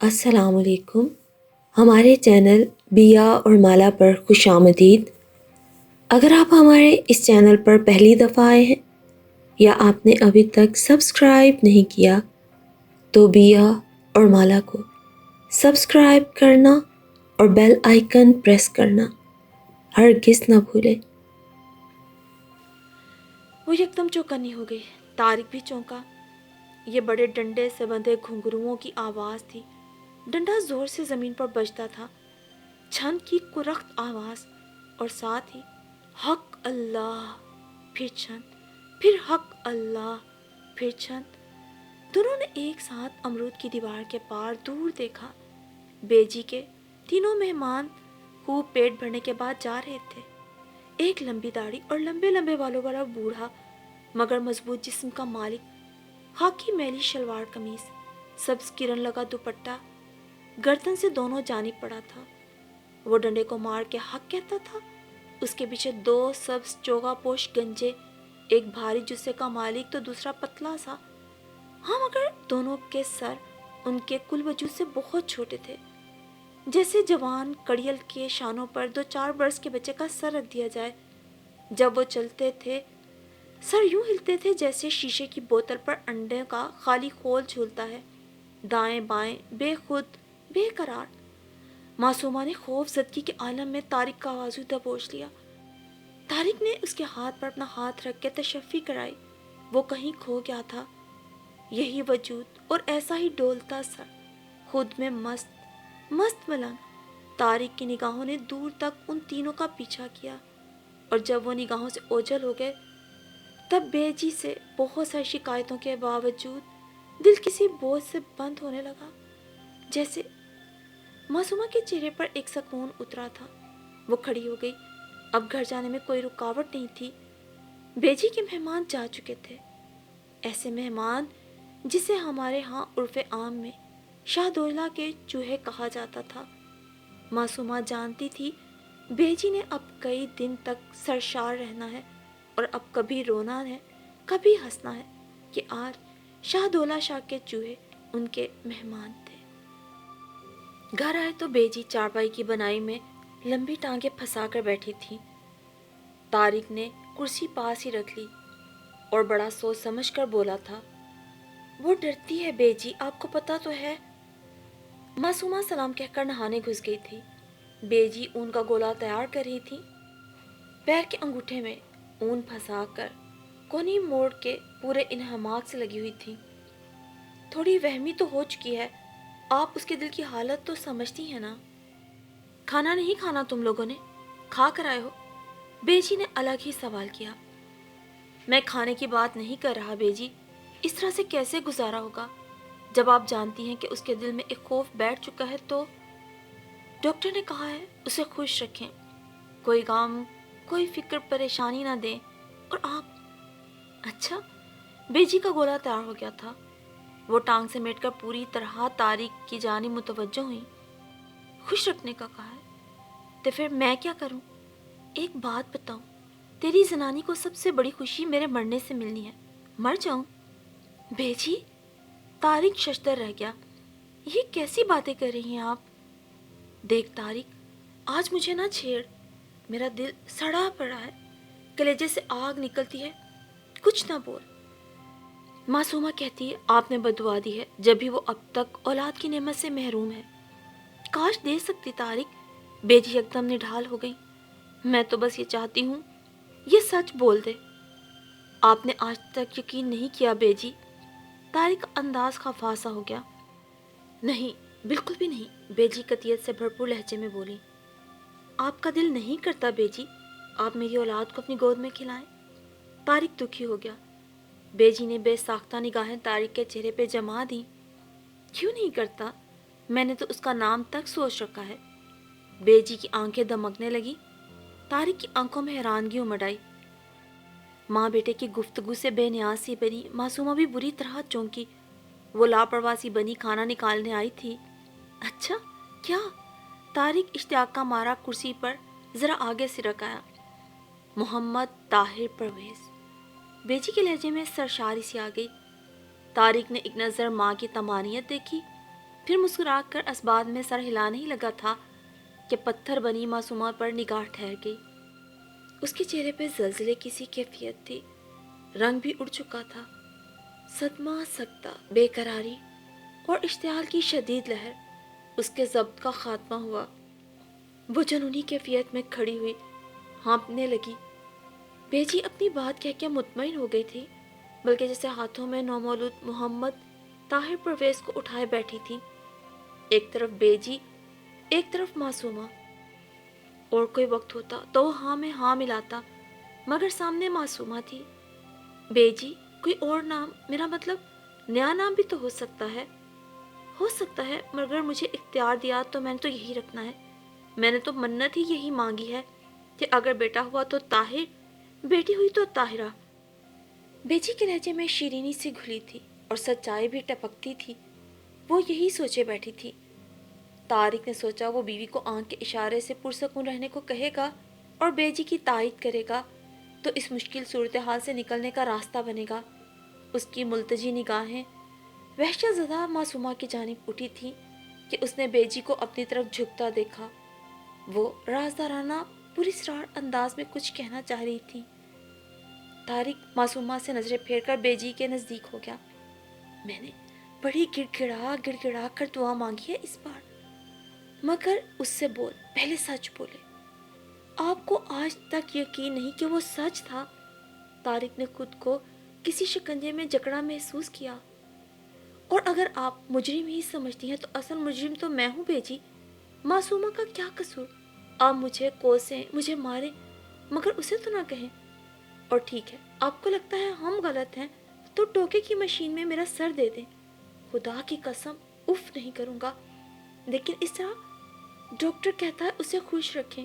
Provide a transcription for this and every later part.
السلام علیکم. ہمارے چینل بیا اور مالا پر خوش آمدید. اگر آپ ہمارے اس چینل پر پہلی دفعہ آئے ہیں یا آپ نے ابھی تک سبسکرائب نہیں کیا تو بیا اور مالا کو سبسکرائب کرنا اور بیل آئیکن پریس کرنا ہرگز نہ بھولیں. وہ یکدم چوکنی ہو گئی. طارق بھی چونکا. یہ بڑے ڈنڈے سے بندھے گھنگروؤں کی آواز تھی. ڈنڈا زور سے زمین پر بجتا تھا. چھن کی کرخت آواز اور ساتھ ہی حق اللہ، پھر چھن، پھر حق اللہ، پھر چھن. دونوں نے ایک ساتھ امرود کی دیوار کے پار دور دیکھا. بیجی کے تینوں مہمان خوب پیٹ بھرنے کے بعد جا رہے تھے. ایک لمبی داڑھی اور لمبے لمبے بالوں والا بوڑھا مگر مضبوط جسم کا مالک، خاکی میلی شلوار قمیص، سبز کرن لگا دوپٹہ گردن سے دونوں جانب پڑا تھا. وہ ڈنڈے کو مار کے حق کہتا تھا. اس کے پیچھے دو سبز چوگا پوش گنجے، ایک بھاری جسے کا مالک تو دوسرا پتلا سا. ہاں مگر دونوں کے سر ان کے کل وجود سے بہت چھوٹے تھے. جیسے جوان کڑیل کے شانوں پر 2-4 برس کے بچے کا سر رکھ دیا جائے. جب وہ چلتے تھے سر یوں ہلتے تھے جیسے شیشے کی بوتل پر انڈے کا خالی خول جھولتا ہے. دائیں بائیں بے خود بے قرار. معصومہ نے خوف زدگی کے عالم میں طارق کا آوازو دبوچ لیا. طارق نے اس کے ہاتھ پر اپنا ہاتھ رکھ کے تشفی کرائی. وہ کہیں کھو گیا تھا. یہی وجود اور ایسا ہی ڈولتا سر، خود میں مست ملنگ. طارق کی نگاہوں نے دور تک ان تینوں کا پیچھا کیا اور جب وہ نگاہوں سے اوجھل ہو گئے تب بیجی سے بہت ساری شکایتوں کے باوجود دل کسی بوجھ سے بند ہونے لگا. جیسے معصومہ کے چہرے پر ایک سکون اترا تھا. وہ کھڑی ہو گئی. اب گھر جانے میں کوئی رکاوٹ نہیں تھی. بیجی کے مہمان جا چکے تھے. ایسے مہمان جسے ہمارے ہاں عرف عام میں شاہدولہ کے چوہے کہا جاتا تھا. معصومہ جانتی تھی بیجی نے اب کئی دن تک سرشار رہنا ہے اور اب کبھی رونا ہے کبھی ہنسنا ہے کہ آج شاہدولہ شاہ کے چوہے ان کے مہمان تھے. گھر آئے تو بیجی چارپائی کی بنائی میں لمبی ٹانگیں پھنسا کر بیٹھی تھی. طارق نے کرسی پاس ہی رکھ لی اور بڑا سوچ سمجھ کر بولا تھا، وہ ڈرتی ہے بیجی، آپ کو پتا تو ہے. معصومہ سلام کہہ کر نہانے گھس گئی تھی. بیجی اون کا گولا تیار کر رہی تھی. پیر کے انگوٹھے میں اون پھنسا کر کونی موڑ کے پورے انہماک سے لگی ہوئی تھی. تھوڑی وہمی تو ہو چکی ہے. آپ اس کے دل کی حالت تو سمجھتی ہیں نا. کھانا نہیں کھانا تم لوگوں نے؟ کھا کر آئے ہو؟ بیجی نے الگ ہی سوال کیا. میں کھانے کی بات نہیں کر رہا بیجی. اس طرح سے کیسے گزارا ہوگا جب آپ جانتی ہیں کہ اس کے دل میں ایک خوف بیٹھ چکا ہے. تو ڈاکٹر نے کہا ہے اسے خوش رکھیں، کوئی غم کوئی فکر پریشانی نہ دیں. اور آپ؟ اچھا. بیجی کا گولا تیار ہو گیا تھا. وہ ٹانگ سے میٹ کر پوری طرح طارق کی جانب متوجہ ہوئی. خوش رکھنے کا کہا ہے تو پھر میں کیا کروں؟ ایک بات بتاؤں، تیری زنانی کو سب سے بڑی خوشی میرے مرنے سے ملنی ہے. مر جاؤں؟ بیجی؟ طارق ششدر رہ گیا. یہ کیسی باتیں کر رہی ہیں آپ؟ دیکھ طارق، آج مجھے نہ چھیڑ. میرا دل سڑا پڑا ہے، کلیجے سے آگ نکلتی ہے. کچھ نہ بول. معصومہ کہتی ہے آپ نے بددعا دی ہے جب بھی وہ اب تک اولاد کی نعمت سے محروم ہے. کاش دے سکتی طارق. بیجی یکدم نڈھال ہو گئی. میں تو بس یہ چاہتی ہوں یہ سچ بول دے. آپ نے آج تک یقین نہیں کیا بیجی. طارق کا انداز خفا سا ہو گیا. نہیں، بالکل بھی نہیں. بیجی قطعیت سے بھرپور لہجے میں بولی. آپ کا دل نہیں کرتا بیجی آپ میری اولاد کو اپنی گود میں کھلائیں؟ طارق دکھی ہو گیا. بیجی نے بے ساختہ نگاہیں طارق کے چہرے پہ جما دی. کیوں نہیں کرتا؟ میں نے تو اس کا نام تک سوچ رکھا ہے. بیجی کی آنکھیں دمکنے لگی. طارق کی آنکھوں میں حیرانگی امڑ آئی. ماں بیٹے کی گفتگو سے بے نیاز سی بنی معصومہ بھی بری طرح چونکی. وہ لاپرواہ سی بنی کھانا نکالنے آئی تھی. اچھا کیا؟ طارق اشتیاق کا مارا کرسی پر ذرا آگے سے رکایا. محمد طاہر پرویز. بیجی کے لہجے میں سرشاری سی آ گئی. طارق نے ایک نظر ماں کی طمانینت دیکھی، پھر مسکرا کر اسباب میں سر ہلانے ہی لگا تھا کہ پتھر بنی معصومہ پر نگاہ ٹھہر گئی۔ اس کے چہرے پہ زلزلے کی سی کیفیت تھی، رنگ بھی اڑ چکا تھا۔ صدمہ، سکتہ، بے قراری اور اشتعال کی شدید لہر، اس کے ضبط کا خاتمہ ہوا۔ وہ جنونی کیفیت میں کھڑی ہوئی، ہانپنے لگی۔ بیجی اپنی بات کہہ کے مطمئن ہو گئی تھی، بلکہ جیسے ہاتھوں میں نومولود محمد طاہر پرویز کو اٹھائے بیٹھی تھی۔ ایک طرف بیجی، ایک طرف معصومہ۔ اور کوئی وقت ہوتا تو وہ ہاں میں ہاں ملاتا، مگر سامنے معصومہ تھی۔ بیجی، کوئی اور نام، میرا مطلب نیا نام بھی تو ہو سکتا ہے، مگر مجھے اختیار دیا تو میں نے تو یہی رکھنا ہے۔ میں نے تو منت ہی یہی مانگی ہے کہ اگر بیٹا ہوا تو طاہر، بیٹی ہوئی تو طاہرہ۔ بیجی کے لہجے میں شیرینی سی گھلی تھی اور سچائی بھی ٹپکتی تھی۔ وہ یہی سوچے بیٹھی تھی۔ طارق نے سوچا وہ بیوی کو آنکھ کے اشارے سے پرسکون رہنے کو کہے گا اور بیجی کی تائید کرے گا تو اس مشکل صورتحال سے نکلنے کا راستہ بنے گا۔ اس کی ملتجی نگاہیں وحشت زدہ معصومہ کی جانب اٹھی تھی کہ اس نے بیجی کو اپنی طرف جھکتا دیکھا۔ وہ رازدارانہ پراسرار انداز میں کچھ کہنا چاہ رہی تھی۔ طارق معصومہ سے نظریں پھیر کر بیجی کے نزدیک ہو گیا۔ میں نے بڑی گڑ گڑا کر دعا مانگی ہے اس بار، مگر اس سے بول، پہلے سچ بولے۔ آپ کو آج تک یقین نہیں کہ وہ سچ تھا؟ طارق نے خود کو کسی شکنجے میں جکڑا محسوس کیا۔ اور اگر آپ مجرم ہی سمجھتی ہیں تو اصل مجرم تو میں ہوں بیجی۔ معصومہ کا کیا قصور؟ آپ مجھے کوسیں، مجھے ماریں، مگر اسے تو نہ کہیں۔ اور ٹھیک ہے، آپ کو لگتا ہے ہم غلط ہیں تو ٹوکے کی مشین میں میرا سر دے دیں، خدا کی قسم اف نہیں کروں گا۔ لیکن اس طرح ڈاکٹر کہتا ہے اسے خوش رکھیں،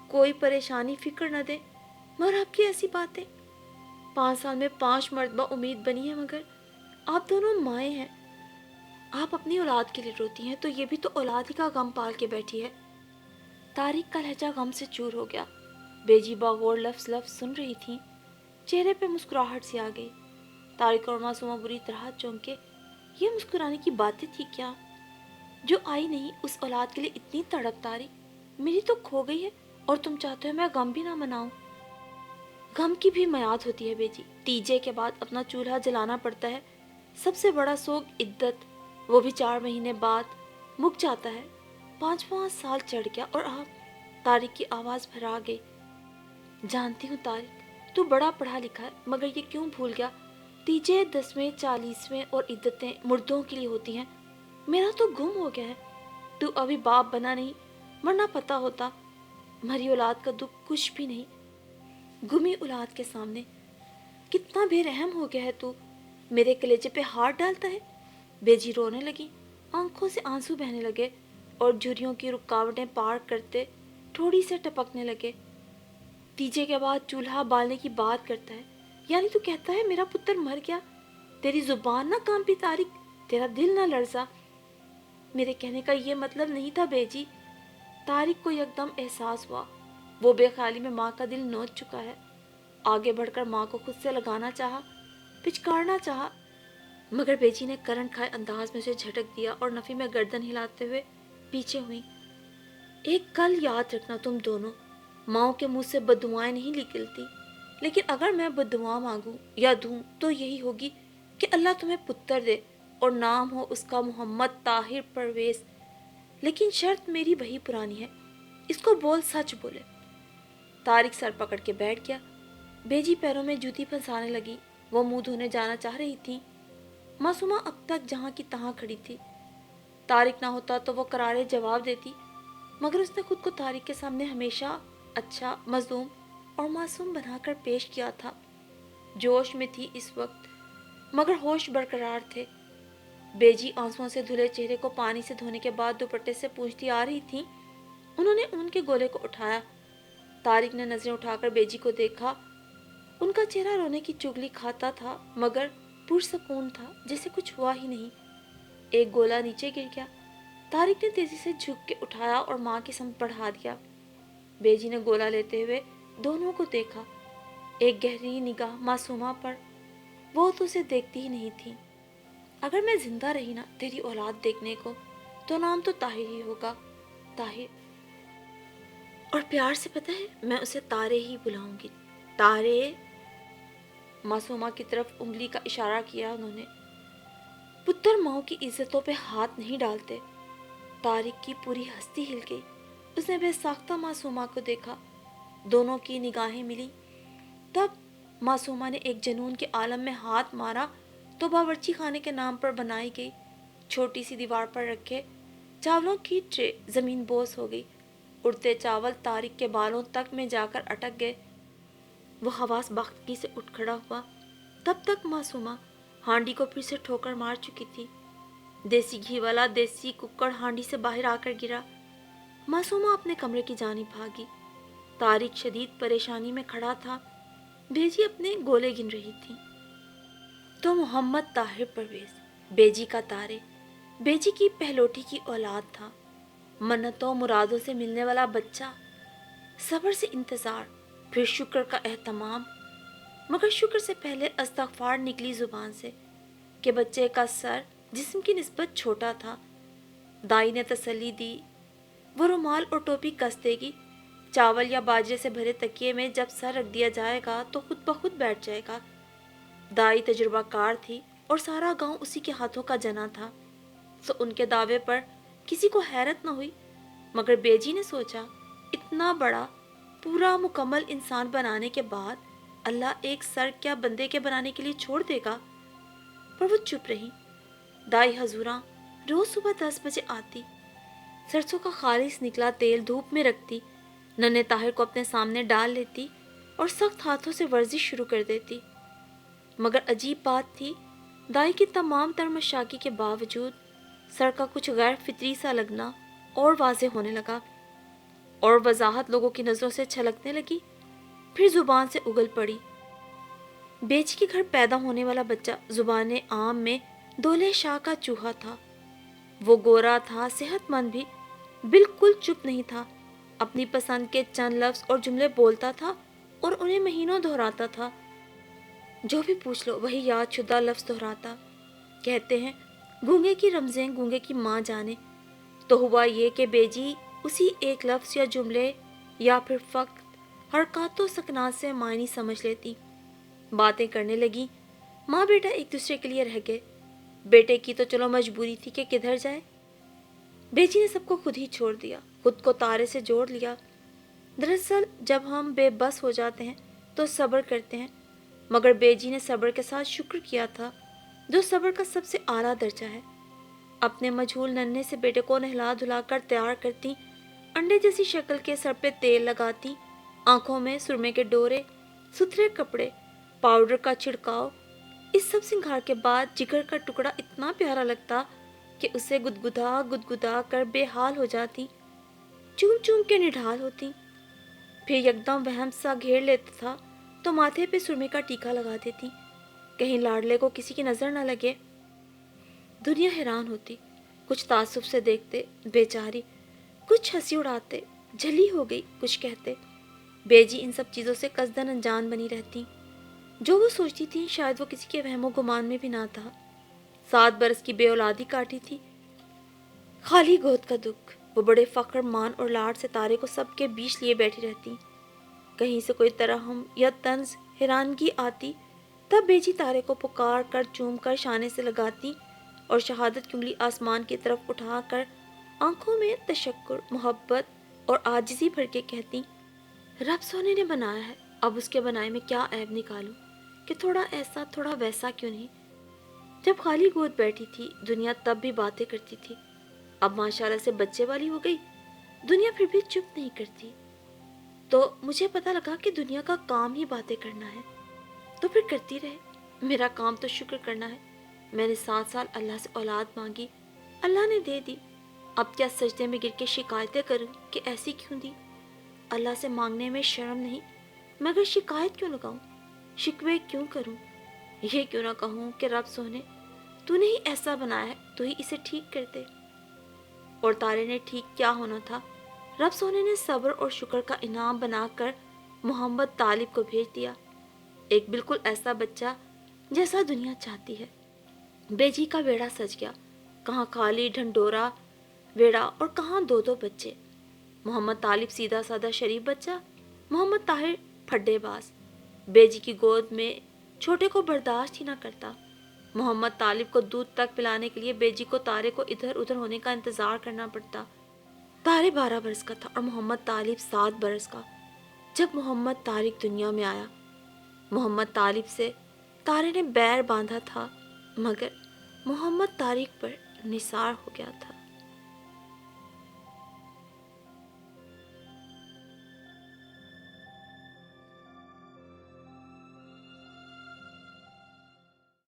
کوئی پریشانی فکر نہ دیں، مگر آپ کی ایسی باتیں۔ 5 سال میں 5 مرتبہ امید بنی ہے، مگر آپ دونوں مائیں ہیں۔ آپ اپنی اولاد کے لیے روتی ہیں تو یہ بھی تو اولاد ہی کا غم پال کے بیٹھی ہے۔ طارق کا لہجہ غم سے چور ہو گیا۔ بیجی باغور لفظ سن رہی تھی، چہرے پہ مسکراہٹ سی آ گئی۔ طارق اور معصومہ بری طرح چونکے۔ یہ مسکرانے کی باتیں تھی کیا جو آئی نہیں اس اولاد کے لیے اتنی تڑپ؟ طارق، میری تو کھو گئی ہے اور تم چاہتے ہو میں غم بھی نہ مناؤں؟ غم کی بھی میعاد ہوتی ہے بیجی، تیجے کے بعد اپنا چولہا جلانا پڑتا ہے۔ سب سے بڑا سوگ عدت، وہ بھی 4 مہینے بعد مک جاتا ہے۔ 5واں سال چڑھ گیا اور آپ، طارق کی آواز بھرا گئی۔ جانتی ہوں طارق، تو بڑا پڑھا لکھا ہے، مگر یہ کیوں بھول گیا؟ تیجے 10ویں 40ویں اور عدتیں مردوں کے لیے ہوتی ہیں، میرا تو گم ہو گیا ہے۔ تو ابھی باپ بنا نہیں، ورنہ پتا ہوتا۔ مری اولاد کا دکھ کچھ بھی نہیں گمی اولاد کے سامنے۔ کتنا بے رحم ہو گیا ہے تو، میرے کلیجے پہ ہاتھ ڈالتا ہے۔ بیجی رونے لگی، آنکھوں سے آنسو بہنے لگے اور جھریوں کی رکاوٹیں پار کرتے تھوڑی سے ٹپکنے لگے۔ تیجے کے بعد چولہا بالنے کی بات کرتا ہے، یعنی تو کہتا ہے میرا پتر مر گیا؟ تیری زبان نہ کانپی طارق، تیرا دل نہ لرزا؟ میرے کہنے کا یہ مطلب نہیں تھا بیجی۔ طارق کو یکدم احساس ہوا وہ بے خیالی میں ماں کا دل نوچ چکا ہے۔ آگے بڑھ کر ماں کو خود سے لگانا چاہا، پچکارنا چاہا، مگر بیجی نے کرنٹ کھائے انداز میں اسے جھٹک دیا اور نفی میں گردن ہلاتے ہوئے پیچھے ہوئی۔ ایک گل یاد رکھنا تم دونوں، ماؤں کے منہ سے بددعائیں نہیں نکلتی، لیکن اگر میں بددعا مانگوں یا دوں تو یہی ہوگی کہ اللہ تمہیں پتر دے اور نام ہو اس کا محمد طاہر پرویز۔ لیکن شرط میری وہی پرانی ہے، اس کو بول، سچ بولے۔ طارق سر پکڑ کے بیٹھ گیا۔ بیجی پیروں میں جوتی پھنسانے لگی، وہ منہ دھونے جانا چاہ رہی تھی۔ معصومہ اب تک جہاں کی تہاں کھڑی تھی۔ طارق نہ ہوتا تو وہ کرارے جواب دیتی، مگر اس نے خود کو طارق کے سامنے ہمیشہ اچھا، مظلوم اور معصوم بنا کر پیش کیا تھا۔ جوش میں تھی اس وقت، مگر ہوش برقرار تھے۔ بیجی آنسوؤں سے دھلے چہرے کو پانی سے دھونے کے بعد دوپٹے سے پونچھتی آ رہی تھی۔ انہوں نے ان کے گولے کو اٹھایا۔ طارق نے نظریں اٹھا کر بیجی کو دیکھا۔ ان کا چہرہ رونے کی چگلی کھاتا تھا، مگر پرسکون تھا، جیسے کچھ ہوا ہی نہیں۔ ایک گولا نیچے گر گیا۔ طارق نے تیزی سے جھک کے اٹھایا اور ماں کی سمت بڑھا دیا۔ بیجی نے گولا لیتے ہوئے دونوں کو دیکھا، ایک گہری نگاہ معصومہ پر، وہ تو اسے دیکھتی ہی نہیں تھی۔ اگر میں زندہ رہی نا تیری اولاد دیکھنے کو تو نام تو طاہر ہی ہوگا، طاہر، اور پیار سے پتہ ہے میں اسے تارے ہی بلاؤں گی، تارے۔ معصومہ کی طرف انگلی کا اشارہ کیا انہوں نے۔ پتر ماؤں کی عزتوں پہ ہاتھ نہیں ڈالتے۔ طارق کی پوری ہستی ہل گئی۔ اس نے بے ساختہ معصومہ کو دیکھا، دونوں کی نگاہیں ملی۔ تب معصومہ نے ایک جنون کے عالم میں ہاتھ مارا تو باورچی خانے کے نام پر بنائی گئی چھوٹی سی دیوار پر رکھے چاولوں کی ٹرے زمین بوس ہو گئی۔ اڑتے چاول طارق کے بالوں تک میں جا کر اٹک گئے۔ وہ حواس باختگی سے اٹھ کھڑا ہوا۔ تب تک معصومہ ہانڈی کو پھر سے ٹھوکر مار چکی تھی۔ دیسی گھی والا دیسی ککڑ ہانڈی سے باہر آ کر گرا۔ معصومہ اپنے کمرے کی جانب بھاگی۔ طارق شدید پریشانی میں کھڑا تھا۔ بیجی اپنے گولے گن رہی تھی۔ تو محمد طاہر پرویز بیجی کا تارے، بیجی کی پہلوٹی کی اولاد تھا، منتوں مرادوں سے ملنے والا بچہ، صبر سے انتظار، پھر شکر کا اہتمام، مگر شکر سے پہلے استغفار نکلی زبان سے کہ بچے کا سر جسم کی نسبت چھوٹا تھا۔ دائی نے تسلی دی، وہ رومال اور ٹوپی کس دے گی، چاول یا باجرے سے بھرے تکیے میں جب سر رکھ دیا جائے گا تو خود بخود بیٹھ جائے گا۔ دائی تجربہ کار تھی اور سارا گاؤں اسی کے ہاتھوں کا جنا تھا، سو ان کے دعوے پر کسی کو حیرت نہ ہوئی، مگر بیجی نے سوچا اتنا بڑا پورا مکمل انسان بنانے کے بعد اللہ ایک سر کیا بندے کے بنانے کے لیے چھوڑ دے گا؟ پر وہ چپ رہی۔ دائی حضوراں روز صبح 10 بجے آتی، سرسوں کا خالص نکلا تیل دھوپ میں رکھتی، ننھے طاہر کو اپنے سامنے ڈال لیتی اور سخت ہاتھوں سے ورزش شروع کر دیتی۔ مگر عجیب بات تھی، دائی کی تمام تر مشاقی کے باوجود سر کا کچھ غیر فطری سا لگنا اور واضح ہونے لگا، اور وضاحت لوگوں کی نظروں سے چھلکنے لگی، پھر زبان سے اگل پڑی۔ بیچ کے گھر پیدا ہونے والا بچہ زبان عام میں دولے شاہ کا چوہا تھا۔ وہ گورا تھا، صحت مند بھی، بالکل چپ نہیں تھا، اپنی پسند کے چند لفظ اور جملے بولتا تھا اور انہیں مہینوں دہراتا تھا۔ جو بھی پوچھ لو وہی یاد شدہ لفظ دہراتا۔ کہتے ہیں گونگے کی رمزیں گونگے کی ماں جانے، تو ہوا یہ کہ بیجی اسی ایک لفظ یا جملے یا پھر فقط حرکات و سکنات سے معنی سمجھ لیتی۔ باتیں کرنے لگی۔ ماں بیٹا ایک دوسرے کے لیے رہ گئے۔ بیٹے کی تو چلو مجبوری تھی کہ کدھر جائے۔ بیجی نے سب کو خود ہی چھوڑ دیا، خود کو تارے سے جوڑ لیا۔ دراصل جب ہم بے بس ہو جاتے ہیں تو صبر کرتے ہیں، مگر بیجی نے صبر کے ساتھ شکر کیا تھا، جو صبر کا سب سے اعلیٰ درجہ ہے۔ اپنے مجھول ننھے سے بیٹے کو نہلا دھلا کر تیار کرتی، انڈے جیسی شکل کے سر پہ تیل لگاتی، آنکھوں میں سرمے کے ڈورے، ستھرے کپڑے، پاؤڈر کا چھڑکاؤ۔ اس سب سنگھار کے بعد جگر کا ٹکڑا اتنا پیارا لگتا کہ اسے گدگدا گدگدا کر بے حال ہو جاتی، چوم چوم کے نڈھال ہوتی۔ پھر یکدم وہم سا گھیر لیتا تھا تو ماتھے پہ سرمے کا ٹیکا لگا دیتی، کہیں لاڈلے کو کسی کی نظر نہ لگے۔ دنیا حیران ہوتی، کچھ تعصب سے دیکھتے، بیچاری، کچھ ہنسی اڑاتے، جھلی ہو گئی کچھ کہتے۔ بیجی ان سب چیزوں سے قصدن انجان بنی رہتی۔ جو وہ سوچتی تھی شاید وہ کسی کے وہم و گمان میں بھی نہ تھا۔ 7 برس کی بے اولادی کاٹی تھی، خالی گود کا دکھ۔ وہ بڑے فخر مان اور لاڈ سے تارے کو سب کے بیچ لیے بیٹھی رہتی۔ کہیں سے کوئی ترحم یا طنز حیرانگی آتی، تب بیجی تارے کو پکار کر چوم کر شانے سے لگاتی اور شہادت کی انگلی آسمان کی طرف اٹھا کر آنکھوں میں تشکر، محبت اور عاجزی بھر کے کہتی، رب سونے نے بنایا ہے، اب اس کے بنائے میں کیا عیب نکالوں کہ تھوڑا ایسا تھوڑا ویسا کیوں نہیں۔ جب خالی گود بیٹھی تھی دنیا تب بھی باتیں کرتی تھی، اب ماشاءاللہ سے بچے والی ہو گئی، دنیا پھر بھی چپ نہیں کرتی۔ تو مجھے پتہ لگا کہ دنیا کا کام ہی باتیں کرنا ہے، تو پھر کرتی رہے، میرا کام تو شکر کرنا ہے۔ میں نے 7 سال اللہ سے اولاد مانگی، اللہ نے دے دی، اب کیا سجدے میں گر کے شکایتیں کروں کہ ایسی کیوں دی؟ اللہ سے مانگنے میں شرم نہیں، مگر شکایت کیوں لگاؤں، شکوے کیوں کروں؟ یہ کیوں نہ کہوں کہ رب سونے تو نے ہی ایسا بنایا ہے، تو ہی اسے ٹھیک کر دے۔ اور تارے نے ٹھیک کیا ہونا تھا، رب سونے نے صبر اور شکر کا انعام بنا کر محمد طالب کو بھیج دیا، ایک بالکل ایسا بچہ جیسا دنیا چاہتی ہے۔ بیجی کا بیڑا سج گیا، کہاں خالی ڈھنڈورا ویڑا اور کہاں دو دو بچے۔ محمد طالب سیدھا سادہ شریف بچہ، محمد طاہر پھڈے باز، بیجی کی گود میں چھوٹے کو برداشت ہی نہ کرتا۔ محمد طالب کو دودھ تک پلانے کے لیے بیجی کو طارے کو ادھر ادھر ہونے کا انتظار کرنا پڑتا۔ طارے 12 برس کا تھا اور محمد طالب 7 برس کا جب محمد طارق دنیا میں آیا۔ محمد طالب سے طارے نے بیر باندھا تھا، مگر محمد طارق پر نثار ہو گیا تھا۔